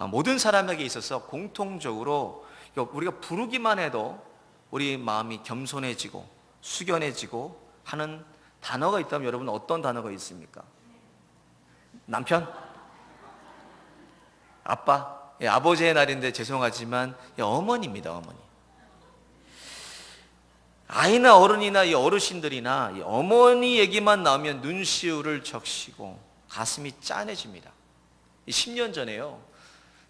모든 사람에게 있어서 공통적으로 우리가 부르기만 해도 우리 마음이 겸손해지고 숙연해지고 하는 단어가 있다면 여러분 어떤 단어가 있습니까? 남편? 아빠? 아버지의 날인데 죄송하지만 어머니입니다. 어머니. 아이나 어른이나 이 어르신들이나 이 어머니 얘기만 나오면 눈시울을 적시고 가슴이 짠해집니다. 10년 전에요,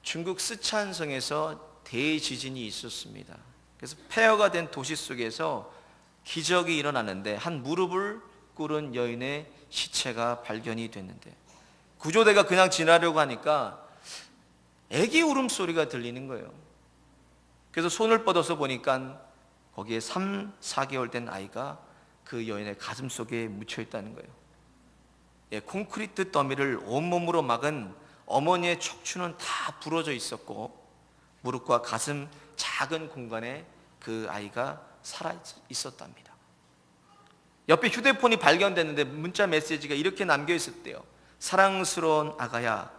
중국 쓰촨성에서 대지진이 있었습니다. 그래서 폐허가 된 도시 속에서 기적이 일어나는데 한 무릎을 꿇은 여인의 시체가 발견이 됐는데, 구조대가 그냥 지나려고 하니까 애기 울음소리가 들리는 거예요. 그래서 손을 뻗어서 보니까 거기에 3, 4개월 된 아이가 그 여인의 가슴 속에 묻혀 있다는 거예요. 콘크리트 더미를 온몸으로 막은 어머니의 척추는 다 부러져 있었고, 무릎과 가슴 작은 공간에 그 아이가 살아 있었답니다. 옆에 휴대폰이 발견됐는데 문자 메시지가 이렇게 남겨 있었대요. 사랑스러운 아가야,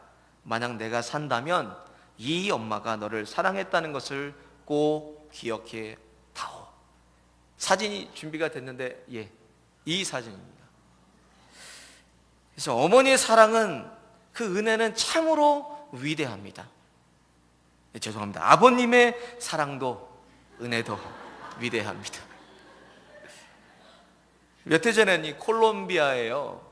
만약 내가 산다면 이 엄마가 너를 사랑했다는 것을 꼭 기억해 다오. 사진이 준비가 됐는데 이 사진입니다. 그래서 어머니의 사랑은, 그 은혜는 참으로 위대합니다. 죄송합니다. 아버님의 사랑도 은혜도 위대합니다. 몇 해 전에 이 콜롬비아에요,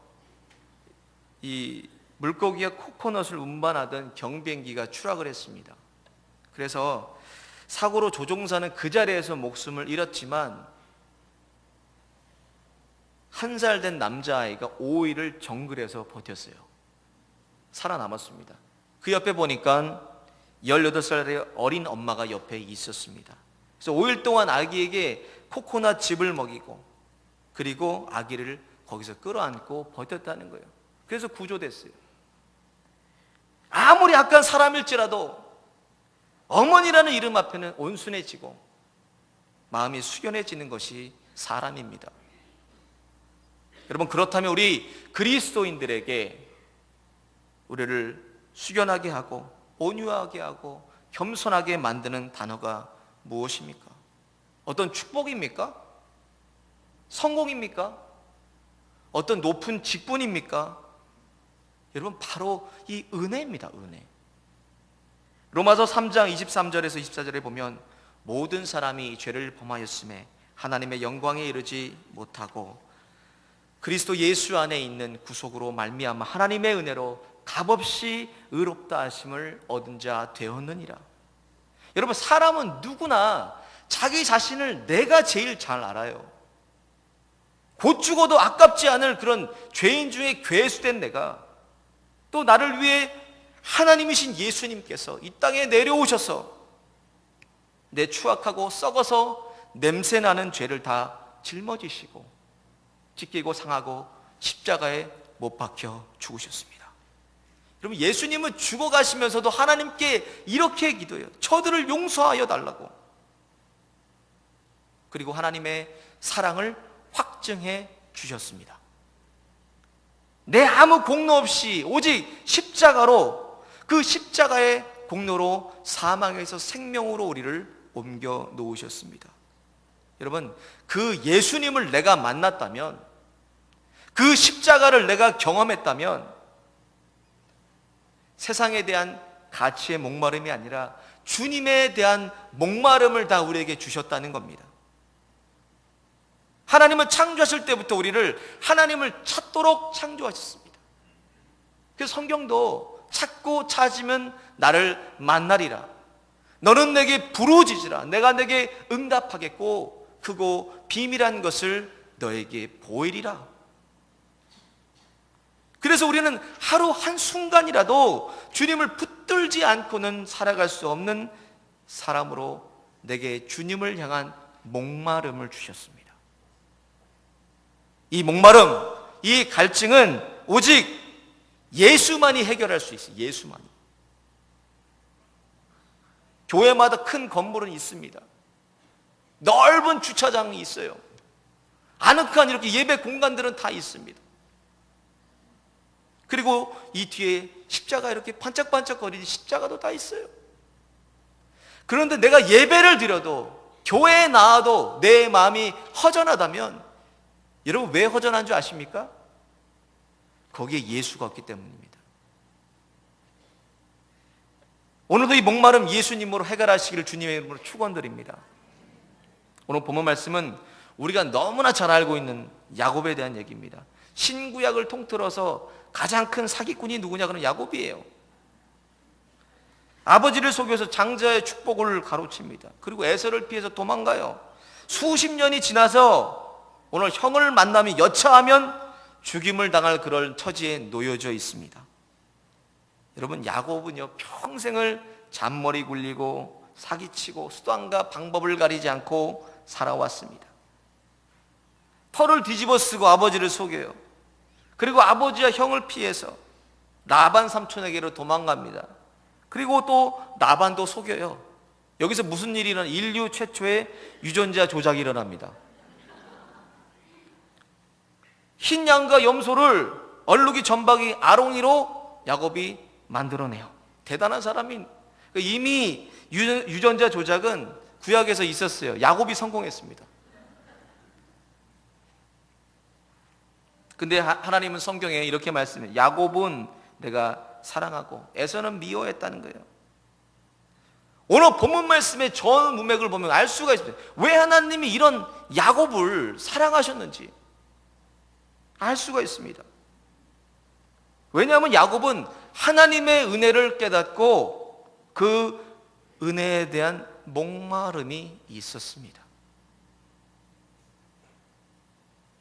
이 물고기와 코코넛을 운반하던 경비행기가 추락을 했습니다. 그래서 사고로 조종사는 그 자리에서 목숨을 잃었지만 1살 된 남자아이가 5일을 정글에서 버텼어요. 살아남았습니다. 그 옆에 보니까 18살의 어린 엄마가 옆에 있었습니다. 그래서 5일 동안 아기에게 코코넛 즙을 먹이고, 그리고 아기를 거기서 끌어안고 버텼다는 거예요. 그래서 구조됐어요. 아무리 약한 사람일지라도 어머니라는 이름 앞에는 온순해지고 마음이 숙연해지는 것이 사람입니다. 여러분, 그렇다면 우리 그리스도인들에게 우리를 숙연하게 하고 온유하게 하고 겸손하게 만드는 단어가 무엇입니까? 어떤 축복입니까? 성공입니까? 어떤 높은 직분입니까? 여러분, 바로 이 은혜입니다. 은혜. 로마서 3장 23절에서 24절에 보면 모든 사람이 죄를 범하였음에 하나님의 영광에 이르지 못하고 그리스도 예수 안에 있는 구속으로 말미암아 하나님의 은혜로 값없이 의롭다 하심을 얻은 자 되었느니라. 여러분, 사람은 누구나 자기 자신을 내가 제일 잘 알아요. 곧 죽어도 아깝지 않을 그런 죄인 중에 괴수된 내가, 또 나를 위해 하나님이신 예수님께서 이 땅에 내려오셔서 내 추악하고 썩어서 냄새나는 죄를 다 짊어지시고 찢기고 상하고 십자가에 못 박혀 죽으셨습니다. 여러분, 예수님은 죽어가시면서도 하나님께 이렇게 기도해요. 저들을 용서하여 달라고. 그리고 하나님의 사랑을 확증해 주셨습니다. 내 아무 공로 없이 오직 십자가로, 그 십자가의 공로로 사망에서 생명으로 우리를 옮겨 놓으셨습니다. 여러분, 그 예수님을 내가 만났다면, 그 십자가를 내가 경험했다면 세상에 대한 가치의 목마름이 아니라 주님에 대한 목마름을 다 우리에게 주셨다는 겁니다. 하나님은 창조하실 때부터 우리를 하나님을 찾도록 창조하셨습니다. 그래서 성경도 찾고 찾으면 나를 만나리라. 너는 내게 부르짖으라. 내가 내게 응답하겠고 크고 비밀한 것을 너에게 보이리라. 그래서 우리는 하루 한순간이라도 주님을 붙들지 않고는 살아갈 수 없는 사람으로 내게 주님을 향한 목마름을 주셨습니다. 이 목마름, 이 갈증은 오직 예수만이 해결할 수 있어요. 예수만이. 교회마다 큰 건물은 있습니다. 넓은 주차장이 있어요. 아늑한 이렇게 예배 공간들은 다 있습니다. 그리고 이 뒤에 십자가 이렇게 반짝반짝거리는 십자가도 다 있어요. 그런데 내가 예배를 드려도 교회에 나와도 내 마음이 허전하다면 여러분 왜 허전한 줄 아십니까? 거기에 예수가 없기 때문입니다. 오늘도 이 목마름 예수님으로 해결하시기를 주님의 이름으로 축원드립니다. 오늘 본문 말씀은 우리가 너무나 잘 알고 있는 야곱에 대한 얘기입니다. 신구약을 통틀어서 가장 큰 사기꾼이 누구냐? 그는 야곱이에요. 아버지를 속여서 장자의 축복을 가로칩니다. 그리고 에서를 피해서 도망가요. 수십 년이 지나서 오늘 형을 만나면 여차하면 죽임을 당할 그런 처지에 놓여져 있습니다. 여러분, 야곱은요 평생을 잔머리 굴리고 사기치고 수단과 방법을 가리지 않고 살아왔습니다. 털을 뒤집어 쓰고 아버지를 속여요. 그리고 아버지와 형을 피해서 라반 삼촌에게로 도망갑니다. 그리고 또 라반도 속여요. 여기서 무슨 일이 일어나? 인류 최초의 유전자 조작이 일어납니다. 흰 양과 염소를 얼룩이 전박이 아롱이로 야곱이 만들어내요. 대단한 사람이. 이미 유전자 조작은 구약에서 있었어요. 야곱이 성공했습니다. 근데 하나님은 성경에 이렇게 말씀해요. 야곱은 내가 사랑하고 에서는 미워했다는 거예요. 오늘 본문 말씀의 전 문맥을 보면 알 수가 있습니다. 왜 하나님이 이런 야곱을 사랑하셨는지 알 수가 있습니다. 왜냐하면 야곱은 하나님의 은혜를 깨닫고 그 은혜에 대한 목마름이 있었습니다.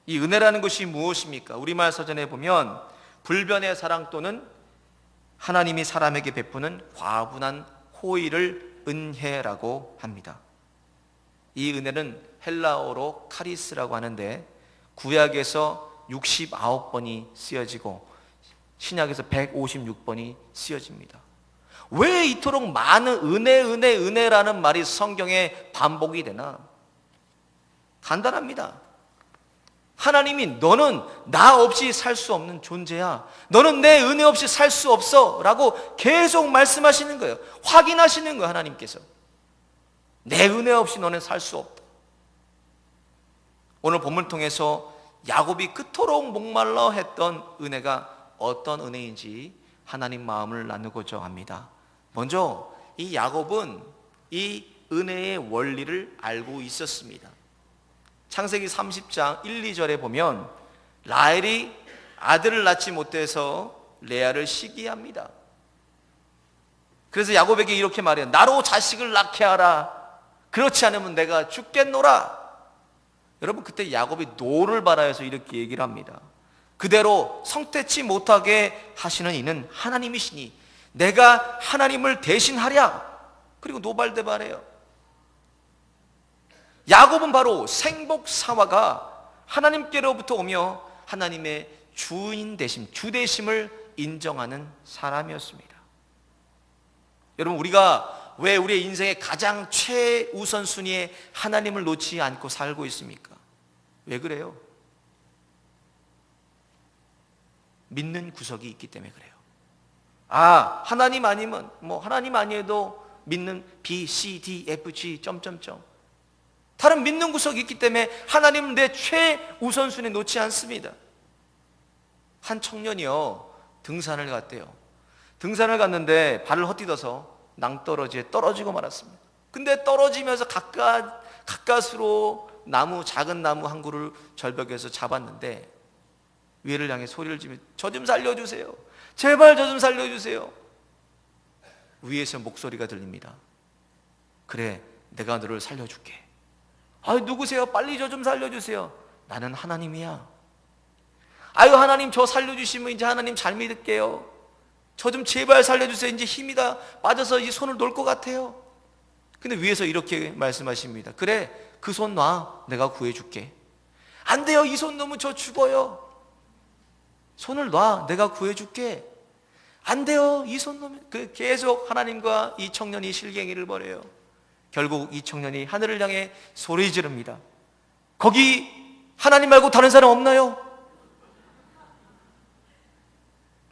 이 은혜라는 것이 무엇입니까? 우리말 서전에 보면 불변의 사랑 또는 하나님이 사람에게 베푸는 과분한 호의를 은혜라고 합니다. 이 은혜는 헬라어로 카리스라고 하는데 구약에서 69번이 쓰여지고 신약에서 156번이 쓰여집니다. 왜 이토록 많은 은혜라는 말이 성경에 반복이 되나? 간단합니다. 하나님이 너는 나 없이 살 수 없는 존재야. 너는 내 은혜 없이 살 수 없어 라고 계속 말씀하시는 거예요. 확인하시는 거예요. 하나님께서 내 은혜 없이 너는 살 수 없다. 오늘 본문을 통해서 야곱이 그토록 목말라 했던 은혜가 어떤 은혜인지 하나님 마음을 나누고자 합니다. 먼저 이 야곱은 이 은혜의 원리를 알고 있었습니다. 창세기 30장 1, 2절에 보면 라헬이 아들을 낳지 못해서 레아를 시기합니다. 그래서 야곱에게 이렇게 말해요. 나로 자식을 낳게 하라. 그렇지 않으면 내가 죽겠노라. 여러분, 그때 야곱이 노를 바라여서 이렇게 얘기를 합니다. 그대로 성태치 못하게 하시는 이는 하나님이시니 내가 하나님을 대신하랴. 그리고 노발대발해요. 야곱은 바로 생복사화가 하나님께로부터 오며 하나님의 주인 되심, 주 되심을 인정하는 사람이었습니다. 여러분, 우리가 왜 우리의 인생의 가장 최우선순위에 하나님을 놓지 않고 살고 있습니까? 왜 그래요? 믿는 구석이 있기 때문에 그래요. 하나님 아니면 하나님 아니어도 믿는 B, C, D, F, G 점점점 다른 믿는 구석이 있기 때문에 하나님은 내 최우선순위에 놓지 않습니다. 한 청년이요 등산을 갔대요. 등산을 갔는데 발을 헛디뎌서 낭떠러지에 떨어지고 말았습니다. 근데 떨어지면서 가까스로 작은 나무 한 그루를 절벽에서 잡았는데 위를 향해 소리를 지르며 저 좀 살려주세요. 제발 저 좀 살려주세요. 위에서 목소리가 들립니다. 그래, 내가 너를 살려줄게. 누구세요? 빨리 저 좀 살려주세요. 나는 하나님이야. 하나님 저 살려주시면 이제 하나님 잘 믿을게요. 저 좀 제발 살려주세요. 이제 힘이 다 빠져서 이 손을 놓을 것 같아요. 근데 위에서 이렇게 말씀하십니다. 그래, 그 손 놔. 내가 구해줄게. 안 돼요. 이 손 놓으면 저 죽어요. 손을 놔. 내가 구해줄게. 안 돼요. 이 손 놓으면. 계속 하나님과 이 청년이 실갱이를 벌여요. 결국 이 청년이 하늘을 향해 소리 지릅니다. 거기 하나님 말고 다른 사람 없나요?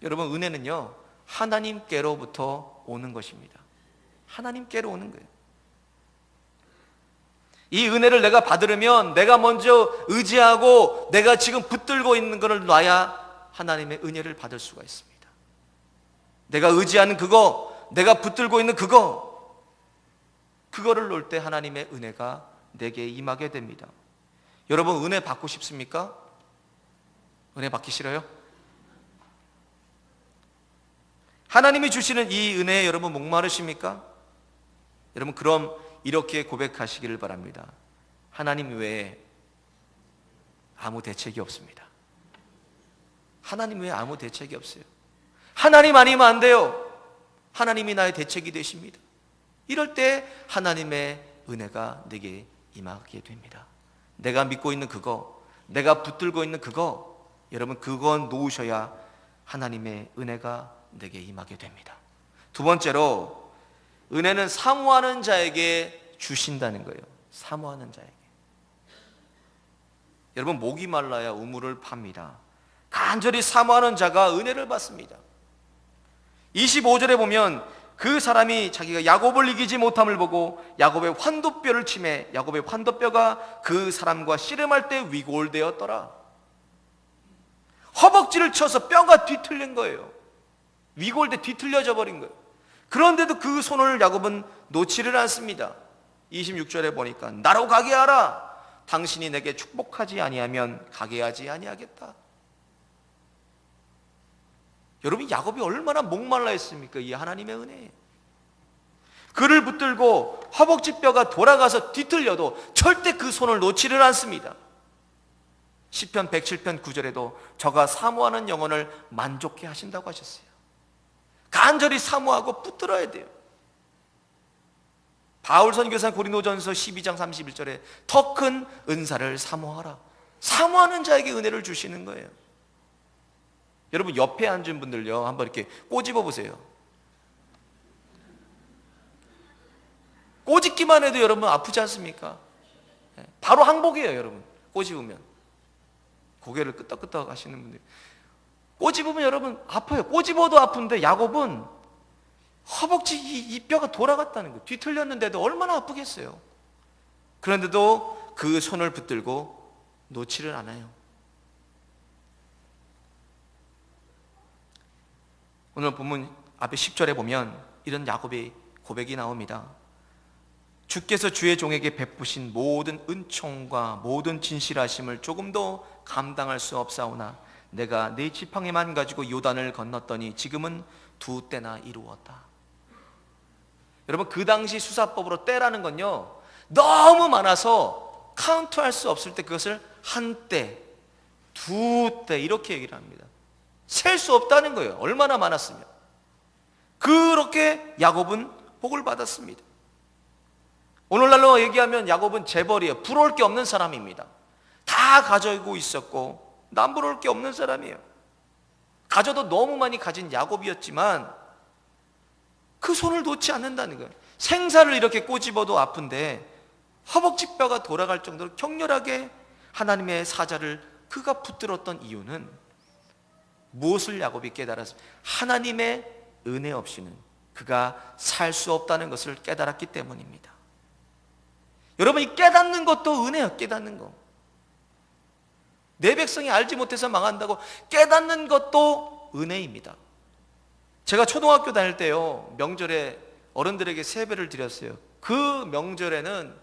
여러분, 은혜는요 하나님께로부터 오는 것입니다. 하나님께로 오는 거예요. 이 은혜를 내가 받으려면 내가 먼저 의지하고 내가 지금 붙들고 있는 것을 놔야 하나님의 은혜를 받을 수가 있습니다. 내가 의지하는 그거, 내가 붙들고 있는 그거를 놓을 때 하나님의 은혜가 내게 임하게 됩니다. 여러분, 은혜 받고 싶습니까? 은혜 받기 싫어요? 하나님이 주시는 이 은혜에 여러분 목마르십니까? 여러분, 그럼 이렇게 고백하시기를 바랍니다. 하나님 외에 아무 대책이 없습니다. 하나님 외에 아무 대책이 없어요. 하나님 아니면 안 돼요. 하나님이 나의 대책이 되십니다. 이럴 때 하나님의 은혜가 내게 임하게 됩니다. 내가 믿고 있는 그거, 내가 붙들고 있는 그거, 여러분 그건 놓으셔야 하나님의 은혜가 내게 임하게 됩니다. 두 번째로, 은혜는 사모하는 자에게 주신다는 거예요. 사모하는 자에게. 여러분, 목이 말라야 우물을 팝니다. 간절히 사모하는 자가 은혜를 받습니다. 25절에 보면 그 사람이 자기가 야곱을 이기지 못함을 보고 야곱의 환도뼈를 치매 야곱의 환도뼈가 그 사람과 씨름할 때 위골되었더라. 허벅지를 쳐서 뼈가 뒤틀린 거예요. 위골돼 뒤틀려져 버린 거예요. 그런데도 그 손을 야곱은 놓지를 않습니다. 26절에 보니까 나로 가게 하라. 당신이 내게 축복하지 아니하면 가게 하지 아니하겠다. 여러분, 야곱이 얼마나 목말라 했습니까? 이 하나님의 은혜. 그를 붙들고 허벅지뼈가 돌아가서 뒤틀려도 절대 그 손을 놓지를 않습니다. 시편 107편 9절에도 저가 사모하는 영혼을 만족해 하신다고 하셨어요. 간절히 사모하고 붙들어야 돼요. 바울 선교사 고린도전서 12장 31절에 더 큰 은사를 사모하라. 사모하는 자에게 은혜를 주시는 거예요. 여러분, 옆에 앉은 분들요, 한번 이렇게 꼬집어 보세요. 꼬집기만 해도 여러분 아프지 않습니까? 바로 항복이에요. 여러분, 꼬집으면. 고개를 끄덕끄덕 하시는 분들, 꼬집으면 여러분 아파요. 꼬집어도 아픈데 야곱은 허벅지 이 뼈가 돌아갔다는 거예요. 뒤틀렸는데도 얼마나 아프겠어요. 그런데도 그 손을 붙들고 놓지를 않아요. 오늘 본문 앞에 10절에 보면 이런 야곱의 고백이 나옵니다. 주께서 주의 종에게 베푸신 모든 은총과 모든 진실하심을 조금도 감당할 수 없사오나 내가 네 지팡이만 가지고 요단을 건넜더니 지금은 2때나 이루었다. 여러분, 그 당시 수사법으로 때라는 건요, 너무 많아서 카운트할 수 없을 때 그것을 1때, 2때 이렇게 얘기를 합니다. 셀 수 없다는 거예요. 얼마나 많았으면. 그렇게 야곱은 복을 받았습니다. 오늘날로 얘기하면 야곱은 재벌이에요. 부러울 게 없는 사람입니다. 다 가지고 있었고 남부러울 게 없는 사람이에요. 가져도 너무 많이 가진 야곱이었지만 그 손을 놓지 않는다는 거예요. 생사를 이렇게 꼬집어도 아픈데 허벅지뼈가 돌아갈 정도로 격렬하게 하나님의 사자를 그가 붙들었던 이유는 무엇을 야곱이 깨달았습니까? 하나님의 은혜 없이는 그가 살 수 없다는 것을 깨달았기 때문입니다. 여러분이 깨닫는 것도 은혜예요. 깨닫는 거. 내 백성이 알지 못해서 망한다고 깨닫는 것도 은혜입니다. 제가 초등학교 다닐 때요, 명절에 어른들에게 세배를 드렸어요. 그 명절에는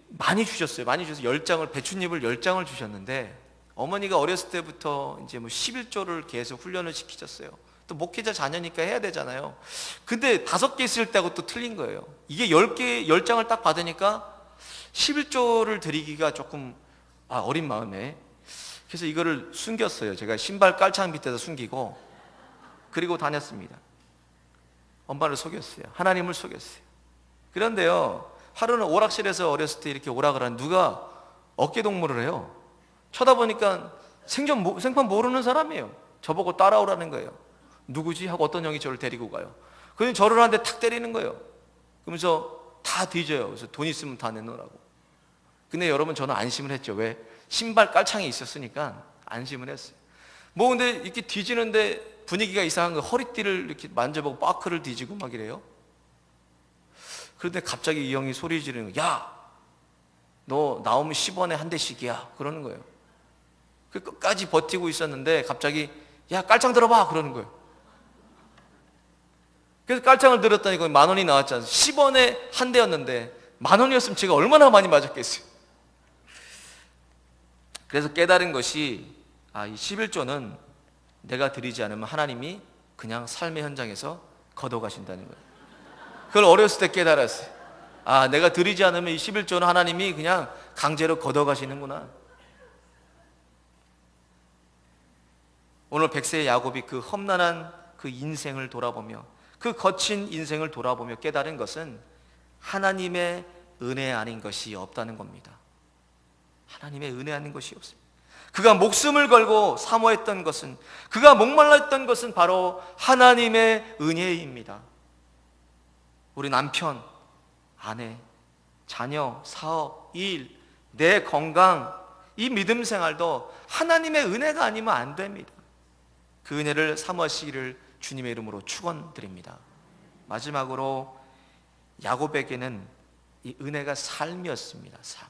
많이 주셨어요. 많이 주셔서 10장을, 배춧잎을 10장을 주셨는데 어머니가 어렸을 때부터 이제 11조를 계속 훈련을 시키셨어요. 또 목회자 자녀니까 해야 되잖아요. 근데 5개 있을 때하고 또 틀린 거예요. 이게 10장을 딱 받으니까 11조를 드리기가 조금 어린 마음에, 그래서 이거를 숨겼어요. 제가 신발 깔창 밑에다 숨기고 그리고 다녔습니다. 엄마를 속였어요. 하나님을 속였어요. 그런데요, 하루는 오락실에서 어렸을 때 이렇게 오락을 한 누가 어깨동무를 해요. 쳐다보니까 생판 모르는 사람이에요. 저보고 따라오라는 거예요. 누구지? 하고 어떤 형이 저를 데리고 가요. 그래서 저를 한 대 탁 때리는 거예요. 그러면서 다 뒤져요. 그래서 돈 있으면 다 내놓으라고. 근데 여러분, 저는 안심을 했죠. 왜? 신발 깔창이 있었으니까 안심을 했어요. 근데 이렇게 뒤지는데 분위기가 이상한 거, 허리띠를 이렇게 만져보고 바크를 뒤지고 막 이래요. 그런데 갑자기 이 형이 소리 지르는 거야. 야, 너 나오면 10원에 한 대씩이야. 그러는 거예요. 그 끝까지 버티고 있었는데 갑자기 야, 깔창 들어봐. 그러는 거예요. 그래서 깔창을 들었더니 거기 10,000원이 나왔잖아요. 10원에 한 대였는데 10,000원이었으면 제가 얼마나 많이 맞았겠어요. 그래서 깨달은 것이, 이 11조는 내가 드리지 않으면 하나님이 그냥 삶의 현장에서 걷어가신다는 거예요. 그걸 어렸을 때 깨달았어요. 내가 드리지 않으면 이 11조는 하나님이 그냥 강제로 걷어가시는구나. 오늘 100세의 야곱이 그 험난한 그 인생을 돌아보며, 그 거친 인생을 돌아보며 깨달은 것은 하나님의 은혜 아닌 것이 없다는 겁니다. 하나님의 은혜 아닌 것이 없습니다. 그가 목숨을 걸고 사모했던 것은, 그가 목말랐던 것은 바로 하나님의 은혜입니다. 우리 남편, 아내, 자녀, 사업, 일, 내 건강, 이 믿음 생활도 하나님의 은혜가 아니면 안 됩니다. 그 은혜를 사모하시기를 주님의 이름으로 축원드립니다. 마지막으로 야곱에게는 이 은혜가 삶이었습니다. 삶.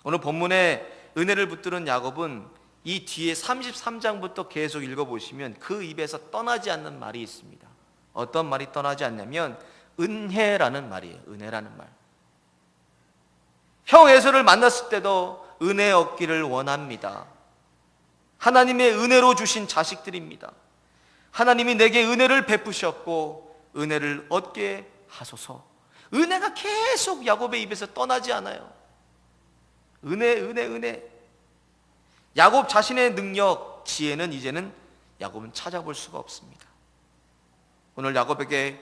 오늘 본문에 은혜를 붙드는 야곱은 이 뒤에 33장부터 계속 읽어보시면 그 입에서 떠나지 않는 말이 있습니다. 어떤 말이 떠나지 않냐면 은혜라는 말이에요. 은혜라는 말. 형 에서를 만났을 때도 은혜 얻기를 원합니다. 하나님의 은혜로 주신 자식들입니다. 하나님이 내게 은혜를 베푸셨고 은혜를 얻게 하소서. 은혜가 계속 야곱의 입에서 떠나지 않아요. 은혜, 은혜, 은혜. 야곱 자신의 능력, 지혜는 이제는 야곱은 찾아볼 수가 없습니다. 오늘 야곱에게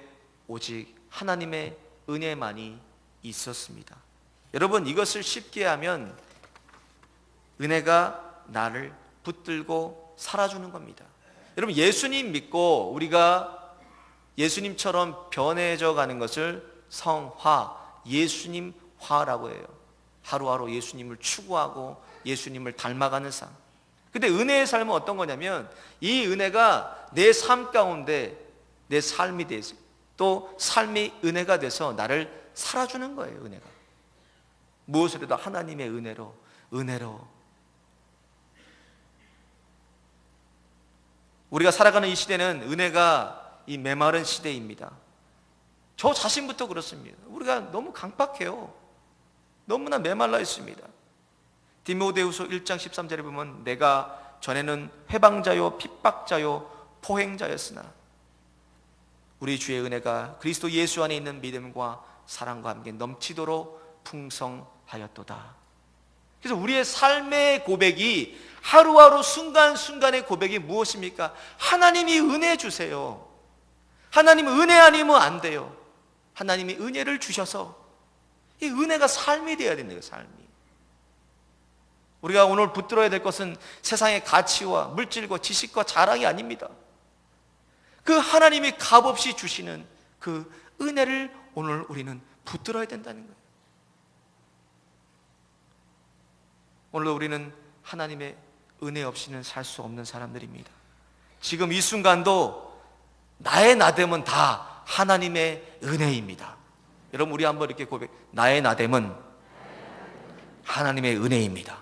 오직 하나님의 은혜만이 있었습니다. 여러분, 이것을 쉽게 하면 은혜가 나를 붙들고 살아주는 겁니다. 여러분, 예수님 믿고 우리가 예수님처럼 변해져 가는 것을 성화, 예수님화라고 해요. 하루하루 예수님을 추구하고 예수님을 닮아가는 삶. 근데 은혜의 삶은 어떤 거냐면 이 은혜가 내 삶 가운데 내 삶이 돼서 또 삶이 은혜가 돼서 나를 살아주는 거예요. 은혜가 무엇을 해도 하나님의 은혜로. 우리가 살아가는 이 시대는 은혜가 이 메마른 시대입니다. 저 자신부터 그렇습니다. 우리가 너무 강박해요. 너무나 메말라 있습니다. 디모데후서 1장 13절에 보면 내가 전에는 회방자요 핍박자요 포행자였으나 우리 주의 은혜가 그리스도 예수 안에 있는 믿음과 사랑과 함께 넘치도록 풍성하였도다. 그래서 우리의 삶의 고백이 하루하루 순간순간의 고백이 무엇입니까? 하나님이 은혜 주세요. 하나님 은혜 아니면 안 돼요. 하나님이 은혜를 주셔서 이 은혜가 삶이 되어야 되는 거예요. 삶이. 우리가 오늘 붙들어야 될 것은 세상의 가치와 물질과 지식과 자랑이 아닙니다. 그 하나님이 값없이 주시는 그 은혜를 오늘 우리는 붙들어야 된다는 거예요. 오늘도 우리는 하나님의 은혜 없이는 살 수 없는 사람들입니다. 지금 이 순간도 나의 나됨은 다 하나님의 은혜입니다. 여러분, 우리 한번 이렇게 고백, 나의 나됨은 하나님의 은혜입니다.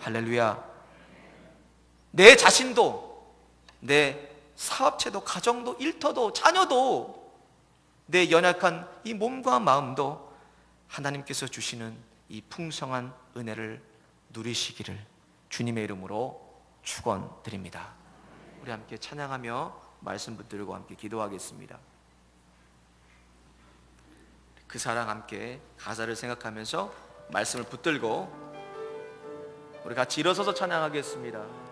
할렐루야. 내 자신도, 내 사업체도, 가정도, 일터도, 자녀도, 내 연약한 이 몸과 마음도 하나님께서 주시는 이 풍성한 은혜를 누리시기를 주님의 이름으로 축원드립니다. 우리 함께 찬양하며 말씀 붙들고 함께 기도하겠습니다. 그 사랑 함께 가사를 생각하면서 말씀을 붙들고 우리 같이 일어서서 찬양하겠습니다.